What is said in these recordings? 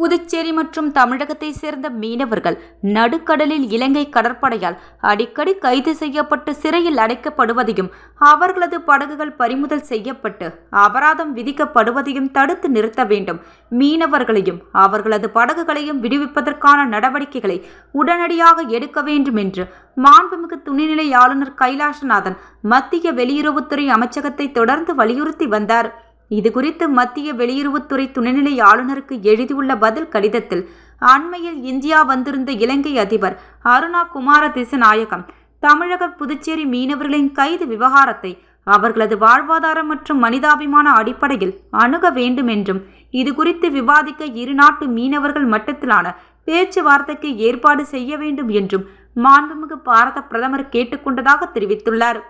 புதுச்சேரி மற்றும் தமிழகத்தை சேர்ந்த மீனவர்கள் நடுக்கடலில் இலங்கை கடற்படையால் அடிக்கடி கைது செய்யப்பட்டு சிறையில் அடைக்கப்படுவதையும் அவர்களது படகுகள் பறிமுதல் செய்யப்பட்டு அபராதம் விதிக்கப்படுவதையும் தடுத்து நிறுத்த வேண்டும். மீனவர்களையும் அவர்களது படகுகளையும் விடுவிப்பதற்கான நடவடிக்கைகளை உடனடியாக எடுக்க வேண்டும் என்று மாண்புமிகு துணைநிலை ஆளுநர் கைலாசநாதன் மத்திய வெளியுறவுத்துறை அமைச்சகத்தை தொடர்ந்து வலியுறுத்தி வந்தார். இதுகுறித்து மத்திய வெளியுறவுத்துறை துணைநிலை ஆளுநருக்கு எழுதியுள்ள பதில் கடிதத்தில், அண்மையில் இந்தியா வந்திருந்த இலங்கை அதிபர் அருணா குமார திசநாயகம் தமிழக புதுச்சேரி மீனவர்களின் கைது விவகாரத்தை அவர்களது வாழ்வாதாரம் மற்றும் மனிதாபிமான அடிப்படையில் அணுக வேண்டும் என்றும், இதுகுறித்து விவாதிக்க இரு நாட்டு மீனவர்கள் மட்டத்திலான பேச்சுவார்த்தைக்கு ஏற்பாடு செய்ய வேண்டும் என்றும் மாண்புமிகு பாரத பிரதமர் கேட்டுக்கொண்டதாக தெரிவித்துள்ளார்.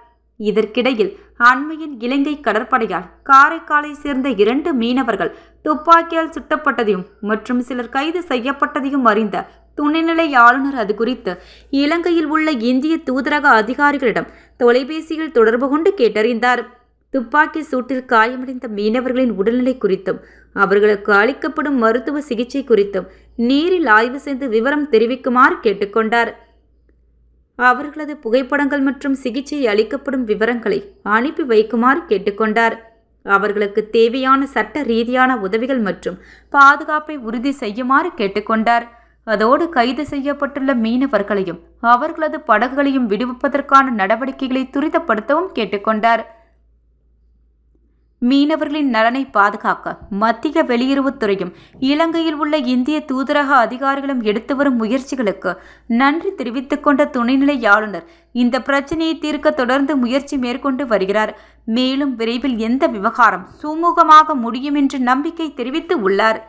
இதற்கிடையில் அண்மையில் இலங்கை கடற்படையால் காரைக்காலை சேர்ந்த 2 மீனவர்கள் துப்பாக்கியால் சுட்டப்பட்டதையும் மற்றும் சிலர் கைது செய்யப்பட்டதையும் அறிந்த துணைநிலை ஆளுநர் அது குறித்து இலங்கையில் உள்ள இந்திய தூதரக அதிகாரிகளிடம் தொலைபேசியில் தொடர்பு கொண்டு கேட்டறிந்தார். துப்பாக்கி சூட்டில் காயமடைந்த மீனவர்களின் உடல்நிலை குறித்தும் அவர்களுக்கு அளிக்கப்படும் மருத்துவ சிகிச்சை குறித்தும் நேரில் ஆய்வு செய்து விவரம் தெரிவிக்குமாறு கேட்டுக்கொண்டார். அவர்களது புகைப்படங்கள் மற்றும் சிகிச்சை அளிக்கப்படும் விவரங்களை அனுப்பி வைக்குமாறு கேட்டுக்கொண்டார். அவர்களுக்கு தேவையான சட்ட ரீதியான உதவிகள் மற்றும் பாதுகாப்பை உறுதி செய்யுமாறு கேட்டுக்கொண்டார். அதோடு கைது செய்யப்பட்டுள்ள மீனவர்களையும் அவர்களது படகுகளையும் விடுவிப்பதற்கான நடவடிக்கைகளை துரிதப்படுத்தவும் கேட்டுக்கொண்டார். மீனவர்களின் நலனை பாதுகாக்க மத்திய வெளியுறவுத்துறையும் இலங்கையில் உள்ள இந்திய தூதரக அதிகாரிகளும் எடுத்து வரும் முயற்சிகளுக்கு நன்றி தெரிவித்துக் கொண்ட துணைநிலை ஆளுநர் இந்த பிரச்சனையை தீர்க்க தொடர்ந்து முயற்சி மேற்கொண்டு வருகிறார். மேலும் விரைவில் எந்த விவகாரம் சுமூகமாக முடியும் என்று நம்பிக்கை தெரிவித்து உள்ளார்.